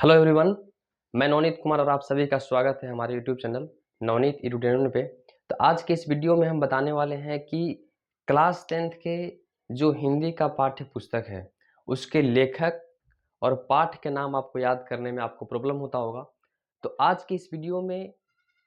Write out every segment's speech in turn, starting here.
Hello everyone. मैं नवनीत कुमार और आप सभी का स्वागत है हमारे यूट्यूब चैनल नवनीत एडुटेनमेंट पे। तो आज के इस वीडियो में हम बताने वाले हैं कि क्लास 10th के जो हिंदी का पाठ्य पुस्तक है उसके लेखक और पाठ के नाम आपको याद करने में आपको प्रॉब्लम होता होगा। तो आज की इस वीडियो में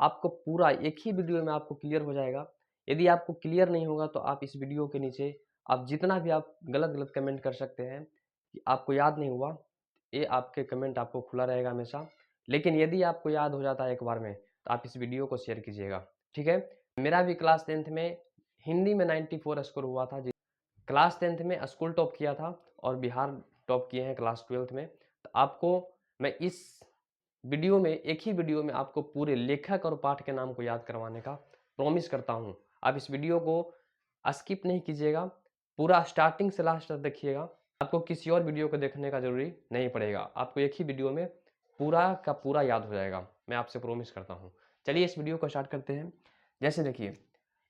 आपको पूरा एक ही वीडियो में आपको क्लियर हो जाएगा। यदि आपको क्लियर नहीं होगा तो आप इस वीडियो के नीचे आप जितना भी आप गलत कमेंट कर सकते हैं कि आपको याद नहीं हुआ, ये आपके कमेंट आपको खुला रहेगा हमेशा। लेकिन यदि आपको याद हो जाता है एक बार में तो आप इस वीडियो को शेयर कीजिएगा, ठीक है। मेरा भी क्लास 10th में हिंदी में 94 स्कोर हुआ था। क्लास 10th में स्कूल टॉप किया था और बिहार टॉप किए हैं क्लास 12th में। तो आपको मैं इस वीडियो में एक ही वीडियो में आपको पूरे लेखक और पाठ के नाम को याद करवाने का प्रॉमिस करता हूँ। आप इस वीडियो को स्किप नहीं कीजिएगा, पूरा स्टार्टिंग से लास्ट तक देखिएगा। आपको किसी और वीडियो को देखने का जरूरी नहीं पड़ेगा, आपको एक ही वीडियो में पूरा का पूरा याद हो जाएगा, मैं आपसे प्रॉमिस करता हूँ। चलिए इस वीडियो को स्टार्ट करते हैं। जैसे देखिए,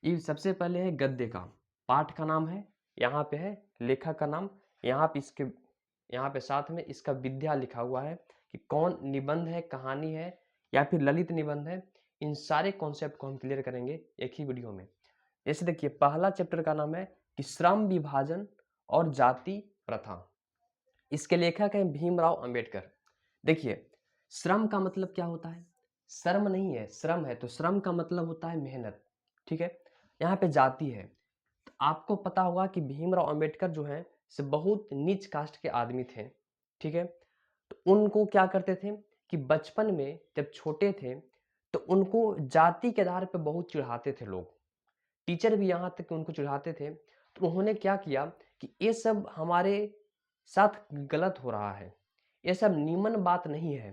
ये सबसे पहले है गद्य का, पाठ का नाम है, यहाँ पे है लेखक का नाम, यहाँ पे साथ में इसका विद्या लिखा हुआ है कि कौन निबंध है, कहानी है या फिर ललित निबंध है। इन सारे कॉन्सेप्ट को हम क्लियर करेंगे एक ही वीडियो में। जैसे देखिए, पहला चैप्टर का नाम है कि श्रम विभाजन और जाति प्रथा। इसके लेखक हैं भीमराव अंबेडकर। देखिए, श्रम का मतलब क्या होता है? श्रम नहीं है, श्रम है। तो श्रम का मतलब होता है मेहनत, ठीक है। यहाँ पे जाति है, तो आपको पता होगा कि भीमराव अंबेडकर जो है से बहुत नीच कास्ट के आदमी थे, ठीक है। तो उनको क्या करते थे कि बचपन में जब छोटे थे तो उनको जाति के आधार पे बहुत चिढ़ाते थे लोग, टीचर भी यहाँ तक कि उनको चिढ़ाते थे। तो उन्होंने क्या किया कि ये सब हमारे साथ गलत हो रहा है, ये सब नीमन बात नहीं है।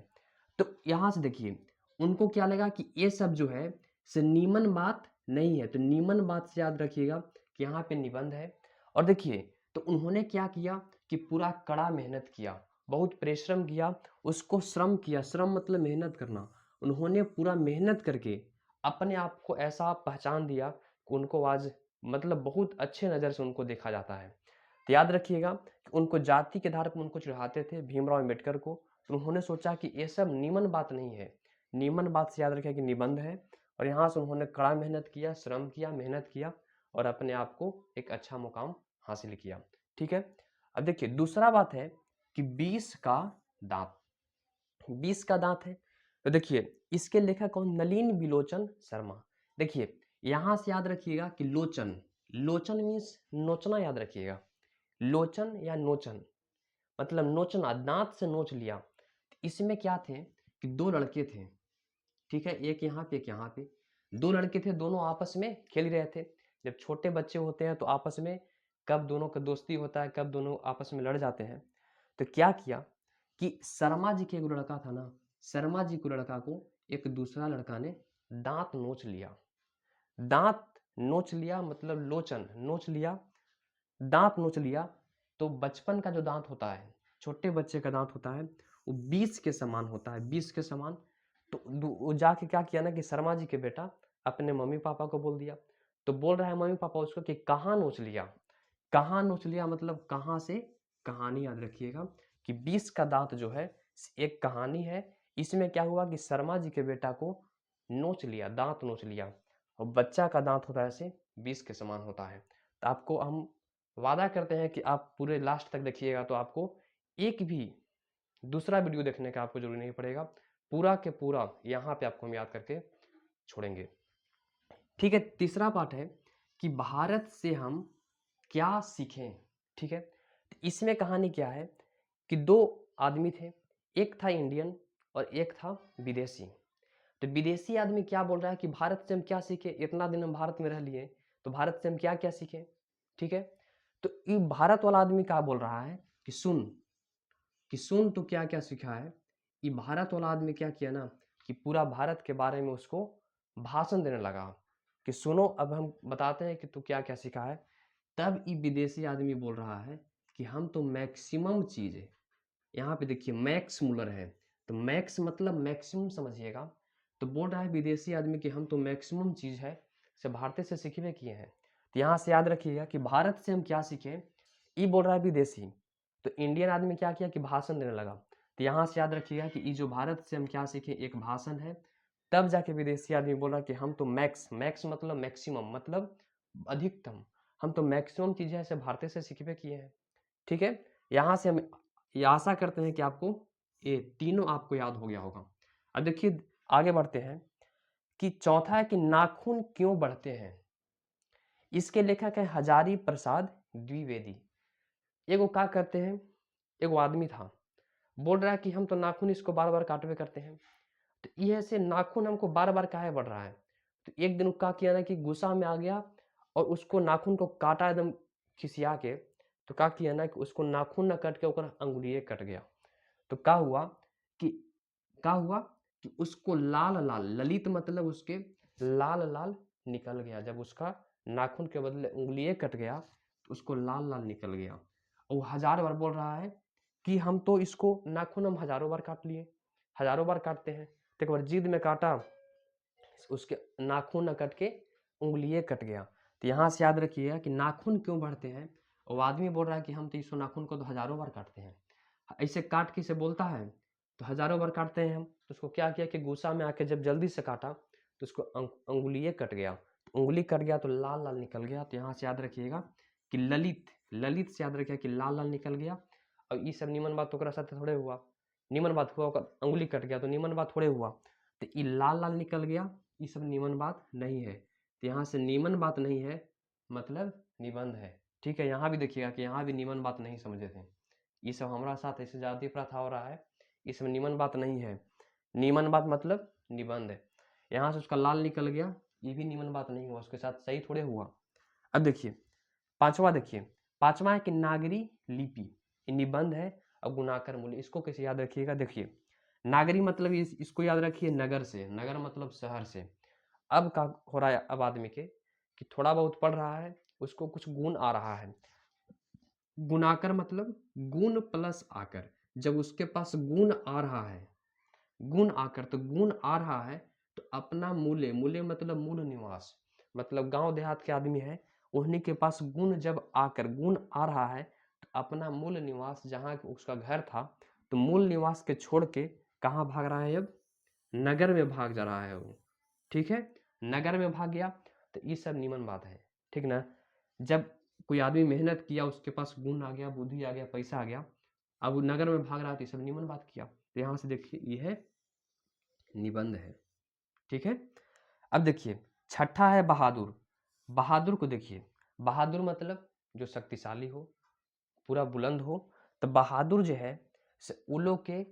तो यहाँ से देखिए, उनको क्या लगा कि ये सब जो है से नीमन बात नहीं है। तो नीमन बात से याद रखिएगा कि यहाँ पे निबंध है। और देखिए, तो उन्होंने क्या किया कि पूरा कड़ा मेहनत किया, बहुत परिश्रम किया, उसको श्रम किया। श्रम मतलब मेहनत करना। उन्होंने पूरा मेहनत करके अपने आप को ऐसा पहचान दिया कि उनको आज मतलब बहुत अच्छे नज़र से उनको देखा जाता है। तो याद रखिएगा कि उनको जाति के आधार पर उनको चिढ़ाते थे भीमराव अम्बेडकर को। तो उन्होंने सोचा कि ये सब नीमन बात नहीं है, नीमन बात से याद रखिए कि निबंध है। और यहाँ से उन्होंने कड़ा मेहनत किया, श्रम किया, मेहनत किया और अपने आप को एक अच्छा मुकाम हासिल किया, ठीक है। अब देखिए, दूसरा बात है कि 20 का दांत। 20 का दांत है, तो देखिए इसके लेखक कौन? नलिन बिलोचन शर्मा। देखिए, यहां से याद रखिएगा कि लोचन, लोचन मीन्स नोचना, याद रखिएगा। लोचन या नोचन मतलब नोचना, दांत से नोच लिया। इसमें क्या थे कि दो लड़के थे, ठीक है, एक यहाँ पे एक यहाँ पे। दो लड़के थे, दोनों आपस में खेल रहे थे। जब छोटे बच्चे होते हैं तो आपस में कब दोनों का दोस्ती होता है, कब दोनों आपस में लड़ जाते हैं। तो क्या किया कि शर्मा जी के एक लड़का था ना, शर्मा जी को लड़का को एक दूसरा लड़का ने दांत नोच लिया। दांत नोच लिया मतलब लोचन, नोच लिया, दांत नोच लिया। तो बचपन का जो दांत होता है, छोटे बच्चे का दांत होता है, वो 20 के समान होता है, 20 के समान। तो वो जाके क्या किया ना कि शर्मा जी के बेटा अपने मम्मी पापा को बोल दिया। तो बोल रहा है मम्मी पापा उसको कि कहाँ नोच लिया। कहाँ नोच लिया मतलब कहाँ से? कहानी याद रखिएगा कि 20 का दांत जो है एक कहानी है। इसमें क्या हुआ कि शर्मा जी के बेटा को नोच लिया, दांत नोच लिया। और बच्चा का दांत होता है ऐसे 20 के समान होता है। तो आपको हम वादा करते हैं कि आप पूरे लास्ट तक देखिएगा तो आपको एक भी दूसरा वीडियो देखने का आपको जरूरी नहीं पड़ेगा, पूरा के पूरा यहाँ पे आपको हम याद करके छोड़ेंगे, ठीक है। तीसरा पार्ट है कि भारत से हम क्या सीखें, ठीक है। तो इसमें कहानी क्या है कि दो आदमी थे, एक था इंडियन और एक था विदेशी। तो विदेशी आदमी क्या बोल रहा है कि भारत से हम क्या सीखे, इतना दिन हम भारत में रह लिए तो भारत से हम क्या क्या सीखे, ठीक है। तो ये भारत वाला आदमी क्या बोल रहा है कि सुन, कि सुन तो क्या क्या सीखा है। ये भारत वाला आदमी क्या किया ना कि पूरा भारत के बारे में उसको भाषण देने लगा कि सुनो अब हम बताते हैं कि तू क्या क्या सीखा है। तब ये विदेशी आदमी बोल रहा है कि हम तो मैक्सिमम चीज़ है, यहाँ पे देखिए मैक्स मुलर है, तो मैक्स मतलब मैक्सिमम समझिएगा। तो बोल रहा है विदेशी आदमी कि हम तो मैक्सिमम चीज़ है से भारत से सीखने किए हैं। तो यहाँ से याद रखिएगा कि भारत से हम क्या सीखें, ये बोल रहा है विदेशी। तो इंडियन आदमी क्या किया कि भाषण देने लगा। तो यहाँ से याद रखिएगा कि ये जो भारत से हम क्या सीखे, एक भाषण है। तब जाके विदेशी आदमी बोला कि हम तो मैक्स मतलब मैक्सिमम मतलब अधिकतम, हम तो मैक्सिमम चीजें ऐसे भारत से सीखे किए हैं। ठीक है, यहाँ से हम ये आशा करते हैं कि आपको ये तीनों आपको याद हो गया होगा। अब देखिए आगे बढ़ते हैं कि चौथा है कि नाखून क्यों बढ़ते हैं। इसके लेखक है हजारी प्रसाद द्विवेदी। एगो क्या करते हैं, एगो आदमी था, बोल रहा है कि हम तो नाखून इसको बार बार काटवे करते हैं, तो ये से नाखून हमको बार बार काहे बढ़ रहा है। तो एक दिन क्या किया ना कि गुस्सा में आ गया और उसको नाखून को काटा एकदम खिसिया के। तो क्या किया ना कि उसको नाखून न कट के ओकर अंगुलिये कट गया। तो क्या हुआ कि उसको लाल लाल, ललित मतलब उसके लाल लाल निकल गया। जब उसका नाखून के बदले उंगलिये कट गया तो उसको लाल लाल निकल गया। और वो हजार बार बोल रहा है कि हम तो इसको नाखून हम हजारों बार काट लिए, हजारों बार काटते हैं। तो एक बार जिद में काटा, उसके नाखून न कट के उंगलिये कट गया। तो यहाँ से याद रखिएगा कि नाखून क्यों बढ़ते हैं। वो आदमी बोल रहा है कि हम तो इस नाखून को तो हजारों बार काटते हैं, ऐसे काट के से बोलता है तो हजारों बार काटते हैं हम। तो उसको क्या किया कि गुस्सा में आके जब जल्दी से काटा तो उसको अंगुलिये कट गया, उंगली कट गया तो लाल लाल निकल गया। तो यहाँ से याद रखिएगा कि ललित, ललित से याद रखिएगा कि लाल लाल निकल गया। और ये सब निमन बात ओकरा साथ थोड़े हुआ, निमन बात हुआ, ओकर अंगुली कट गया तो निमन बात थोड़े हुआ। तो ये लाल लाल निकल गया, ये सब निमन बात नहीं है। तो यहाँ से निमन बात नहीं है मतलब निबंध है। ठीक है, यहाँ भी देखिएगा कि यहाँ भी निमन बात नहीं समझे थे। ये सब हमारा साथ ऐसे जाति प्रथा हो रहा है, इसमें निमन बात नहीं है। निमन बात मतलब निबंध है। यहाँ से उसका लाल निकल गया, ये भी निमन बात नहीं हुआ, उसके साथ सही थोड़े हुआ। अब देखिए पांचवा, देखिए पांचवा है कि नागरी लिपि, ये निबंध है और गुणाकर मूल्य। इसको कैसे याद रखिएगा, देखिए नागरी मतलब इसको याद रखिए नगर से, नगर मतलब शहर से। अब का हो रहा है, अब आदमी के कि थोड़ा बहुत पढ़ रहा है, उसको कुछ गुण आ रहा है। गुणाकर मतलब गुण प्लस आकर, जब उसके पास गुण आ रहा है, गुण आकर, तो गुण आ रहा है तो अपना मूल्य, मूल्य मतलब मूल निवास, मतलब गांव देहात के आदमी है, उन्हीं के पास गुण जब आकर, गुण आ रहा है तो अपना मूल निवास जहाँ उसका घर था, तो मूल निवास के छोड़ के कहाँ भाग रहा है, अब नगर में भाग जा रहा है वो। ठीक है, नगर में भाग गया तो ये सब निमन बात है। ठीक ना, जब कोई आदमी मेहनत किया, उसके पास गुण आ गया, बुद्धि आ गया, पैसा आ गया, अब वो नगर में भाग रहा है तो ये सब निमन बात किया। तो यहाँ से देखिए ये है निबंध है। ठीक है, अब देखिए छठा है बहादुर। बहादुर को देखिए, बहादुर मतलब जो शक्तिशाली हो, पूरा बुलंद हो। तो बहादुर जो है से वो लोग के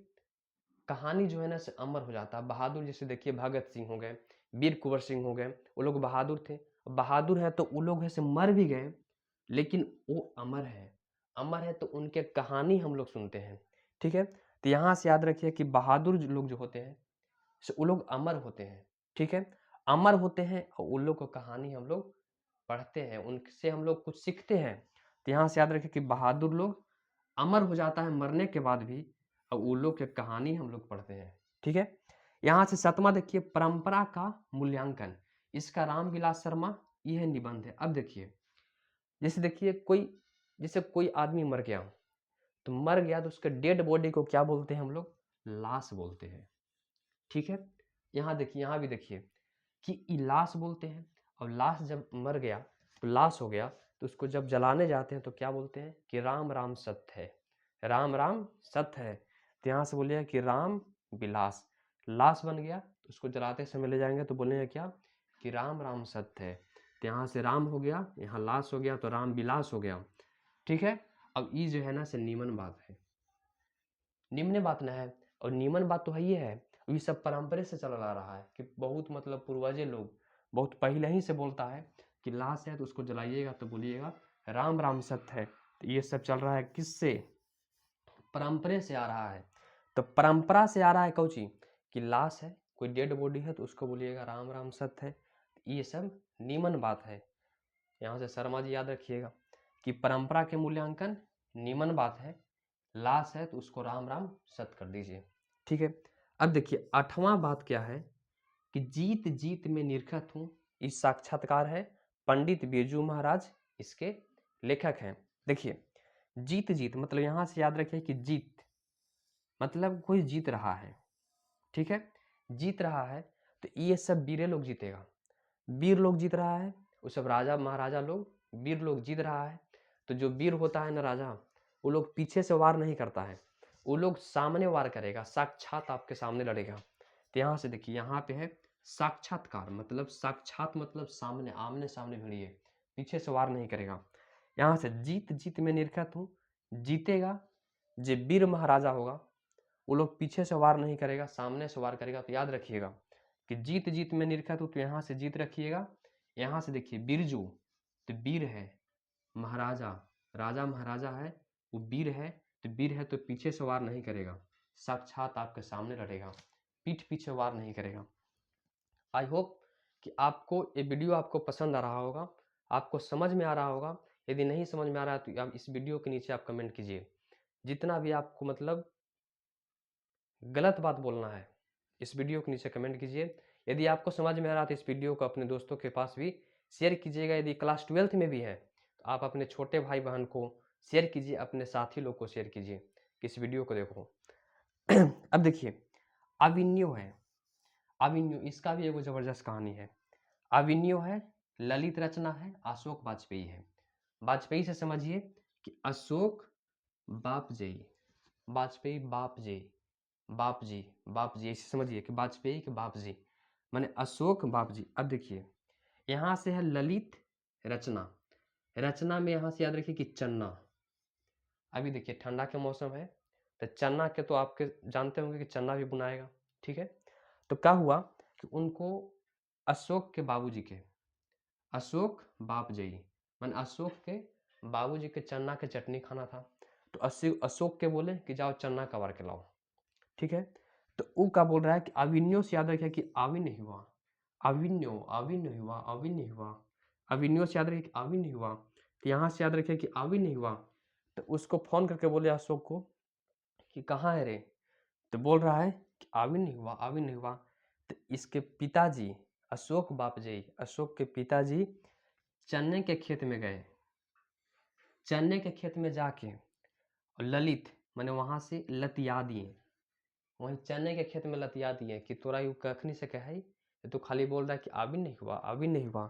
कहानी जो है ना से अमर हो जाता है। बहादुर जैसे देखिए भगत सिंह हो गए, वीर कुंवर सिंह हो गए, वो लोग बहादुर थे। बहादुर है तो वो लोग ऐसे मर भी गए लेकिन वो अमर है, अमर है तो उनके कहानी हम लोग सुनते हैं। ठीक है, तो यहाँ से याद रखिए कि बहादुर लोग जो होते हैं वो लोग अमर होते हैं। ठीक है, अमर होते हैं और उन लोग को कहानी हम लोग पढ़ते हैं, उनसे हम लोग कुछ सीखते हैं। तो यहाँ से याद रखिए कि बहादुर लोग अमर हो जाता है मरने के बाद भी, और उन लोग की कहानी हम लोग पढ़ते हैं। ठीक है, यहाँ से सतमा देखिए परंपरा का मूल्यांकन। इसका रामविलास शर्मा, यह निबंध है। अब देखिए जैसे देखिए जैसे कोई आदमी मर गया, तो मर गया तो उसके डेड बॉडी को क्या बोलते हैं हम लोग, लाश बोलते हैं। ठीक है, यहाँ देखिए, यहाँ भी देखिए कि लाश बोलते हैं। और लाश जब मर गया तो लाश हो गया, तो उसको जब जलाने जाते हैं तो क्या बोलते हैं कि राम राम सत्य है, राम राम सत्य है। तो यहाँ से बोलिए कि राम विलास, लाश बन गया तो उसको जलाते समय ले जाएंगे तो बोलेंगे क्या कि राम राम सत्य है। तो यहाँ से राम हो गया, यहाँ लाश हो गया तो राम विलास हो गया। ठीक है, अब ये जो है ना से नीमन बात है, निम्न बात ना है, और नीमन बात तो है ही है। ये सब परंपरा से चला आ रहा है कि बहुत मतलब पूर्वजे लोग बहुत पहले ही से बोलता है कि लाश है तो उसको जलाइएगा तो बोलिएगा राम राम सत्य है। तो ये सब चल रहा है किससे, परंपरा से आ रहा है। तो परंपरा से आ रहा है कौची कि लाश है, कोई डेड बॉडी है तो उसको बोलिएगा राम राम सत्य है। ये सब नीमन बात है। यहाँ से शर्मा जी याद रखिएगा कि परंपरा के मूल्यांकन नीमन बात है, लाश है तो उसको राम राम सत्य कर दीजिए। ठीक है, अब देखिए आठवां बात क्या है कि जीत जीत में निरखत हूं। इस साक्षात्कार है पंडित बिरजू महाराज, इसके लेखक हैं। देखिए जीत जीत मतलब यहाँ से याद रखिए कि जीत, मतलब कोई जीत रहा है, ठीक है, जीत रहा है, तो ये सब वीरे लोग जीतेगा। वीर लोग जीत रहा है, वो सब राजा महाराजा लोग, वीर लोग जीत रहा है। तो जो वीर होता है ना राजा, वो लोग पीछे से वार नहीं करता है, वो लोग सामने वार करेगा, साक्षात आपके सामने लड़ेगा। तो यहाँ से देखिए, यहाँ पे है साक्षात्कार, मतलब साक्षात मतलब सामने, आमने सामने भिड़िए, पीछे से वार नहीं करेगा। यहाँ से जीत, जीत में निरखत हूँ, जीतेगा जो वीर महाराजा होगा, वो लोग पीछे से वार नहीं करेगा, सामने से वार करेगा। तो याद रखिएगा कि जीत, जीत में निरखत हूँ, तो यहाँ से जीत रखिएगा। यहाँ से देखिए बिरजू, तो वीर है, महाराजा, राजा महाराजा है, वो वीर है, तो वीर है तो पीछे से वार नहीं करेगा, साक्षात आपके सामने लड़ेगा, पीठ पीछे वार नहीं करेगा। आई होप कि आपको ये वीडियो आपको पसंद आ रहा होगा, आपको समझ में आ रहा होगा। यदि नहीं समझ में आ रहा है तो आप इस वीडियो के नीचे आप कमेंट कीजिए। जितना भी आपको मतलब गलत बात बोलना है, इस वीडियो के नीचे कमेंट कीजिए। यदि आपको समझ में आ रहा है तो इस वीडियो को अपने दोस्तों के पास भी शेयर कीजिएगा। यदि क्लास 12th में भी है तो आप अपने छोटे भाई बहन को शेयर कीजिए, अपने साथी लोग को शेयर कीजिए कि इस वीडियो को देखो। अब देखिए, अभिन्यो है, अभिन्यो, इसका भी एगो जबरदस्त कहानी है। अभिन्यो है, ललित रचना है, अशोक वाजपेयी है। वाजपेयी से समझिए कि अशोक बापजयी, वाजपेयी बापजयी, बाप जी, बाप जी, ऐसे समझिए कि वाजपेयी के बाप जी माने अशोक बाप जी। अब देखिए, यहाँ से है ललित रचना, रचना में यहाँ से याद रखिए कि चन्ना। अभी देखिए ठंडा के मौसम है, तो चन्ना के तो आपके जानते होंगे कि चन्ना भी बुनाएगा, ठीक है। तो क्या हुआ कि उनको अशोक के बाबूजी के, अशोक बाप जी मान अशोक के बाबूजी के चन्ना के चटनी खाना था। तो अशोक के बोले कि जाओ चन्ना कबार के लाओ, ठीक है। तो वो क्या बोल रहा है कि अविन्यो से याद रखिए कि आविन्य हुआ, अविन्यो, आविन्य हुआ, अविन्य हुआ, अविन्यो से याद रखिए कि आविन्य हुआ। तो यहाँ से याद रखिए कि आविन्य हुआ। तो उसको फोन करके बोले अशोक को कि कहाँ है रे, तो बोल रहा है कि आविन्य हुआ, आविन्य हुआ। तो इसके पिताजी अशोक बापजी, अशोक के पिताजी चन्ने के खेत में गए, चन्ने के खेत में जाके और ललित मैंने वहां से लतिया दिए, वहीं चने के खेत में लतिया दिए कि तोरा यू कखनी से कहे, तो खाली बोल रहा है कि अभी नहीं हुआ, अभी नहीं हुआ।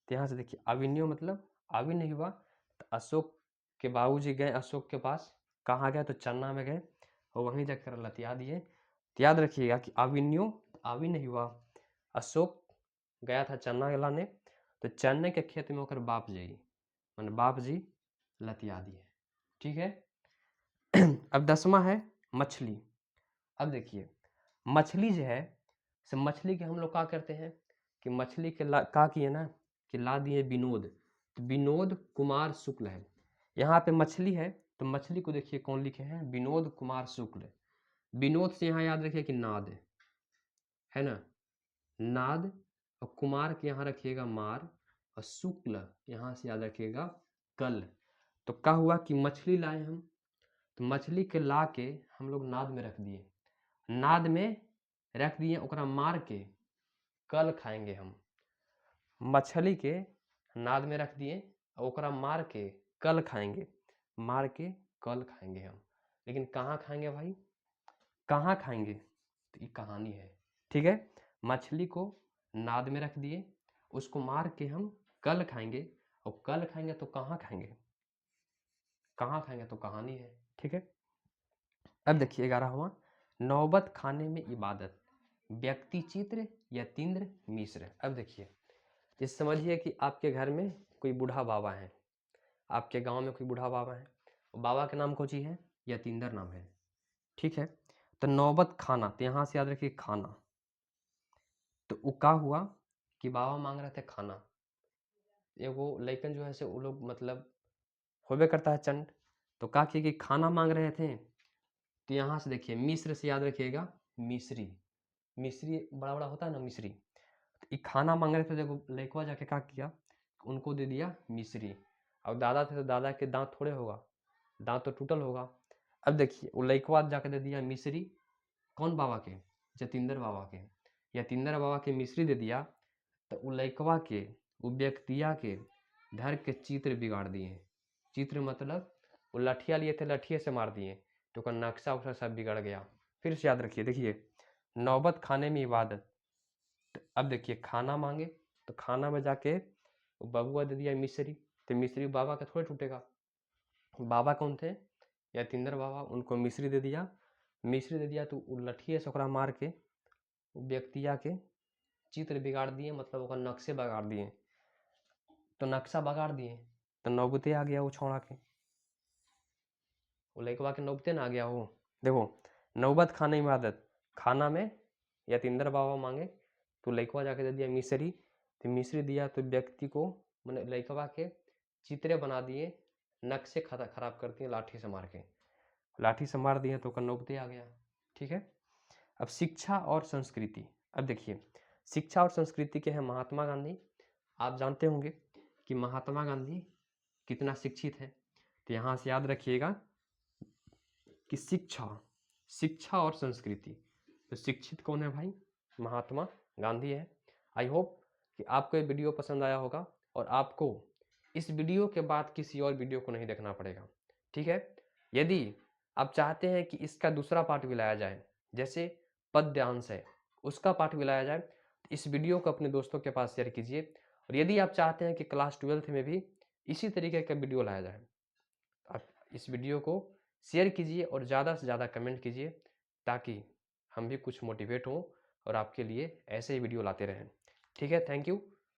तो यहाँ से देखिए अविन्यो मतलब अभी नहीं हुआ। तो अशोक के बाबूजी गए अशोक के पास, कहाँ गए, तो चन्ना में गए और वहीं जाकर लतिया दिए। तो याद रखिएगा कि अविन्यो अभी नहीं हुआ, अशोक गया था चन्ना लाने, तो चन्ने के खेत में होकर बाप जी मैंने बाप जी लतिया दिए, ठीक है। अब 10वां है मछली। अब देखिए मछली जो है, सब मछली के हम लोग क्या करते हैं कि मछली के का किए ना कि ला दिए विनोद, तो विनोद कुमार शुक्ल है। यहाँ पे मछली है, तो मछली को देखिए कौन लिखे हैं, विनोद कुमार शुक्ल। विनोद से यहाँ याद रखिए कि नाद है ना, नाद, और कुमार के यहाँ रखिएगा मार, और शुक्ल यहाँ से याद रखिएगा कल। तो क्या हुआ कि मछली लाए हम, तो मछली के ला के हम लोग नाद में रख दिए, नाद में रख दिए, ओकरा मार के कल खाएंगे हम। मछली के नाद में रख दिए, ओकरा मार के कल खाएंगे, मार के कल खाएंगे हम। लेकिन कहाँ खाएंगे भाई, कहाँ खाएंगे, तो ये कहानी है, ठीक है। मछली को नाद में रख दिए, उसको मार के हम कल खाएंगे, और कल खाएंगे तो कहाँ खाएंगे, कहाँ खाएंगे तो कहानी है, ठीक है। अब देखिए 11वां, नौबत खाने में इबादत, व्यक्ति चित्र यतीन्द्र मिश्र। अब देखिए, ये समझिए कि आपके घर में कोई बूढ़ा बाबा है, आपके गांव में कोई बूढ़ा बाबा है, बाबा का नाम कोची है, यतीन्द्र नाम है, ठीक है। तो नौबत खाना, तो यहाँ से याद रखिए खाना। तो वो क्या हुआ कि बाबा मांग रहे थे खाना, एगो लड़कन जो है से वो लोग मतलब होबे करता है चंड, तो क्या किए कि खाना मांग रहे थे। तो यहाँ से देखिए मिश्र से याद रखिएगा मिश्री, मिश्री बड़ा बड़ा होता है ना मिश्री। तो ये खाना मांग रहे थे, देखो लड़कवा जाके क्या किया, उनको दे दिया मिश्री। अब दादा थे तो दादा के दांत थोड़े होगा, दांत तो टूटल होगा। अब देखिए वो लड़कवा जाके दे दिया मिश्री, कौन बाबा के, जतिंदर बाबा के, यतीन्द्र बाबा के मिश्री दे दिया। तो वो लड़कवा के, वो व्यक्तिया के धर के चित्र बिगाड़ दिए, चित्र मतलब वो लठिया लिए थे, लठिए से मार दिए, तो का नक्शा उक्शा सब बिगड़ गया। फिर से याद रखिए, देखिए नौबत खाने में इबादत। तो अब देखिए खाना मांगे तो खाना में जाके बबुआ दे दिया मिश्री, तो मिश्री बाबा का थोड़े टूटेगा। बाबा कौन थे? यतीन्द्र बाबा, उनको मिश्री दे दिया। मिश्री दे दिया तो उ लठिए से ओकरा मार के उ व्यक्तिया के चित्र बिगाड़ दिए, मतलब ओकर नक्शे बिगाड़ दिए। तो नक्शा बिगाड़ दिए तो नौबते आ गया वो छौड़ा के, वो लड़कवा के नौबते ना आ गया वो। देखो नौबत खाने में आदत, खाना में यतीन्द्र बाबा मांगे तो लड़कवा जाके दे दिया मिश्री, तो मिश्री दिया तो व्यक्ति को मैंने लड़कवा के चित्रे बना दिए, नक्शे खराब कर दिए लाठी से मार के, लाठी से मार दिए तो नौबते आ गया। ठीक है। अब शिक्षा और संस्कृति। अब देखिए शिक्षा और संस्कृति के हैं महात्मा गांधी। आप जानते होंगे कि महात्मा गांधी कितना शिक्षित है, तो यहाँ से याद रखिएगा कि शिक्षा और संस्कृति, तो शिक्षित कौन है भाई? महात्मा गांधी है। आई होप कि आपको ये वीडियो पसंद आया होगा और आपको इस वीडियो के बाद किसी और वीडियो को नहीं देखना पड़ेगा। ठीक है। यदि आप चाहते हैं कि इसका दूसरा पार्ट भी लाया जाए, जैसे पद्यांश है उसका पार्ट भी लाया जाए, तो इस वीडियो को अपने दोस्तों के पास शेयर कीजिए। और यदि आप चाहते हैं कि क्लास 12th में भी इसी तरीके का वीडियो लाया जाए, आप इस वीडियो को शेयर कीजिए और ज़्यादा से ज़्यादा कमेंट कीजिए, ताकि हम भी कुछ मोटिवेट हों और आपके लिए ऐसे ही वीडियो लाते रहें। ठीक है, थैंक यू।